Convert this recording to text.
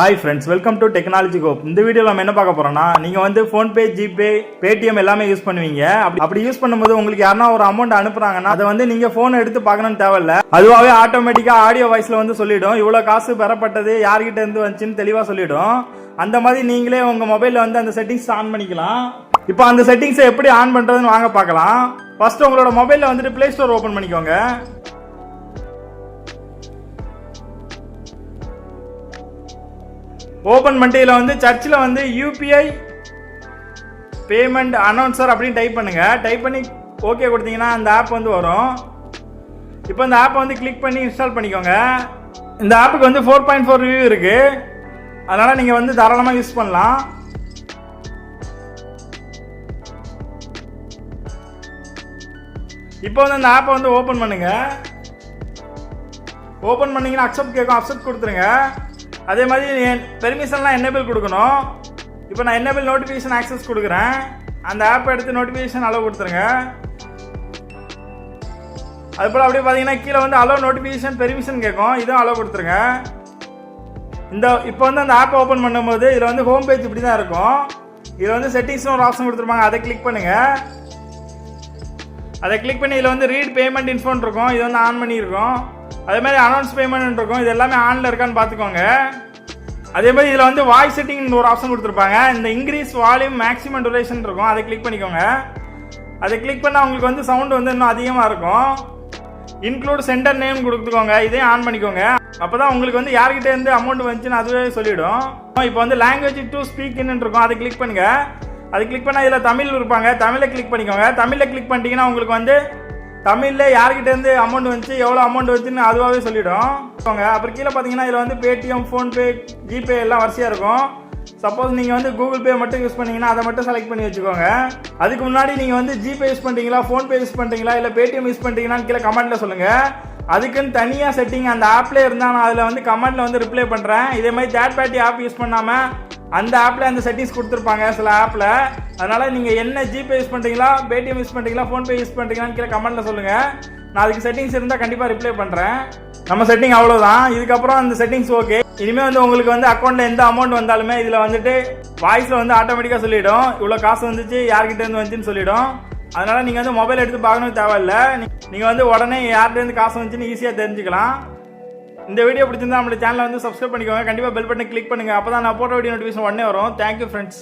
Hi friends, welcome to technology cop. இந்த வீடியோவில் நம்ம என்ன பார்க்க போறோம்னா, நீங்கள் வந்து ஃபோன்பே, ஜிபே, பேடிஎம் எல்லாமே யூஸ் பண்ணுவீங்க. அப்படி யூஸ் பண்ணும்போது உங்களுக்கு யாருன்னா ஒரு அமௌண்ட் அனுப்புறாங்கன்னா அதை வந்து நீங்கள் ஃபோன் எடுத்து பார்க்கணும்னு தேவையில்ல. அதுவாகவே ஆட்டோமேட்டிக்காக ஆடியோ வாய்ஸில் வந்து சொல்லிடும், இவ்வளோ காசு பெறப்பட்டது, யார்கிட்ட இருந்து வந்துச்சுன்னு தெளிவாக சொல்லிடும். அந்த மாதிரி நீங்களே உங்கள் மொபைலில் வந்து அந்த செட்டிங்ஸ் ஆன் பண்ணிக்கலாம். இப்போ அந்த செட்டிங்ஸை எப்படி ஆன் பண்ணுறதுன்னு வாங்க பார்க்கலாம். ஃபர்ஸ்ட் உங்களோட மொபைலில் வந்துட்டு பிளே ஸ்டோர் ஓப்பன் பண்ணிக்கோங்க. ஓபன் பண்ணிட்டு இதில் வந்து சர்ச்சில் வந்து யூபிஐ பேமெண்ட் அனௌன்சர் அப்படின்னு டைப் பண்ணுங்க. டைப் பண்ணி ஓகே கொடுத்தீங்கன்னா அந்த ஆப் வந்து வரும். இப்போ இந்த ஆப்பை வந்து கிளிக் பண்ணி இன்ஸ்டால் பண்ணிக்கோங்க. இந்த ஆப்புக்கு வந்து 4.4 ரிவ்யூ இருக்கு, அதனால நீங்க வந்து தாராளமாக யூஸ் பண்ணலாம். இப்போ வந்து அந்த ஆப்பை வந்து ஓபன் பண்ணுங்க. ஓபன் பண்ணீங்கன்னா அக்செப்ட் கேட்கும், அக்செப்ட் கொடுத்துருங்க. அதே மாதிரி பெர்மிஷன்லாம் என்னேபிள் கொடுக்கணும். இப்போ நான் என்னேபிள் நோட்டிஃபிகேஷன் ஆக்சஸ் கொடுக்குறேன். அந்த ஆப் எடுத்து நோட்டிஃபிகேஷன் அலோவ் கொடுத்துருங்க. அதுபோல் அப்படியே பார்த்தீங்கன்னா கீழே வந்து அலோவ் நோட்டிஃபிகேஷன் பெர்மிஷன் கேட்கும், இதுவும் அலோவ் கொடுத்துருங்க. இப்போ வந்து அந்த ஆப்பை ஓப்பன் பண்ணும்போது இதில் வந்து ஹோம் பேஜ் இப்படி தான் இருக்கும். இதில் வந்து செட்டிங்ஸ்னு ஒரு ஆப்ஷன் கொடுத்துருப்பாங்க, அதை கிளிக் பண்ணுங்க. அதை கிளிக் பண்ணி இதில் வந்து ரீட் பேமெண்ட் இன்ஃபோன் இருக்கும், இது வந்து ஆன் பண்ணியிருக்கோம். அதே மாதிரி அனௌன்ஸ் பேமெண்ட் இருக்கும், இது எல்லாமே ஆன்ல இருக்கான்னு பார்த்துக்கோங்க. அதே மாதிரி இதில் வந்து வாய்ஸ் செட்டிங் ஒரு ஆப்ஷன் கொடுத்துருப்பாங்க. இந்த இன்க்ரீஸ் வால்யூம் மேக்ஸிமம் டூரேஷன் இருக்கும், அதை கிளிக் பண்ணிக்கோங்க. அதை கிளிக் பண்ணால் உங்களுக்கு வந்து சவுண்ட் வந்து இன்னும் அதிகமாக இருக்கும். இன்க்ளூட் சென்டர் நேம் கொடுத்துக்கோங்க, இதையும் ஆன் பண்ணிக்கோங்க. அப்போ தான் உங்களுக்கு வந்து யார்கிட்ட இருந்து அமௌண்ட் வந்துச்சுன்னு அதுவே சொல்லிவிடும். இப்போ வந்து லாங்குவேஜ் டு ஸ்பீக் இன்னு இருக்கும், அதை கிளிக் பண்ணுங்க. அதை கிளிக் பண்ணால் இதில் தமிழ் இருப்பாங்க, தமிழை கிளிக் பண்ணிக்கோங்க. தமிழில் கிளிக் பண்ணிட்டீங்கன்னா உங்களுக்கு வந்து தமிழில் யார்கிட்ட இருந்து அமௌண்ட் வந்துச்சு, எவ்வளோ அமௌண்ட் வந்துச்சுன்னு அதுவாகவே சொல்லிவிடும். அப்புறம் கீழே பார்த்தீங்கன்னா இதில் வந்து பேடிஎம், ஃபோன்பே, ஜிபே எல்லாம் வரிசையாக இருக்கும். சப்போஸ் நீங்கள் வந்து கூகுள் பே மட்டும் யூஸ் பண்ணீங்கன்னா அதை மட்டும் செலக்ட் பண்ணி வச்சுக்கோங்க. அதுக்கு முன்னாடி நீங்கள் வந்து ஜிபே யூஸ் பண்ணுறீங்களா, ஃபோன்பே யூஸ் பண்ணுறீங்களா, இல்லை பேடிஎம் யூஸ் பண்ணுறீங்களான்னு கீழே கமெண்ட்டில் சொல்லுங்கள். அதுக்குன்னு தனியாக செட்டிங் அந்த ஆப்லேயே இருந்தால் நான் அதில் வந்து கமெண்ட்டில் வந்து ரிப்ளை பண்ணுறேன். இதே மாதிரி தேர்ட் பார்ட்டி ஆப் யூஸ் பண்ணாமல் அந்த ஆப்பில் அந்த செட்டிங்ஸ் கொடுத்துருப்பாங்க சில ஆப்பில். அதனால் நீங்கள் என்ன ஜிபே யூஸ் பண்ணுறீங்களா, பேடிஎம் யூஸ் பண்ணுறீங்களா, ஃபோன்பே யூஸ் பண்ணுறீங்களான்னு கீழே கமெண்ட்டில் சொல்லுங்கள். நான் அதுக்கு செட்டிங்ஸ் இருந்தால் கண்டிப்பாக ரிப்ளை பண்ணுறேன். நம்ம செட்டிங் அவ்வளோதான். இதுக்கப்புறம் அந்த செட்டிங்ஸ் ஓகே. இனிமேல் வந்து உங்களுக்கு வந்து அக்கௌண்ட்டில் எந்த அமௌண்ட் வந்தாலுமே இதில் வந்துட்டு வாய்ஸில் வந்து ஆட்டோமேட்டிக்காக சொல்லிவிடும், இவ்வளோ காசு வந்துச்சு, யார்கிட்ட இருந்து வந்துச்சுன்னு சொல்லிவிடும். அதனால் நீங்கள் வந்து மொபைல் எடுத்து பார்க்கணும் தேவையில்லை. நீங்கள் வந்து உடனே யார்கிட்டேருந்து காசு வந்துச்சுன்னு ஈஸியாக தெரிஞ்சுக்கலாம். இந்த வீடியோ பிடிச்சிருந்தா நம்மளோட சேனலை வந்து சப்ஸ்கிரைப் பண்ணிக்கோங்க. கண்டிப்பாக பெல் பட்டனை கிளிக் பண்ணுங்கள், அப்போ தான் நான் போட்ட வீடியோ நோட்டிஃபிகேஷன் உடனே வரும். Thank you friends.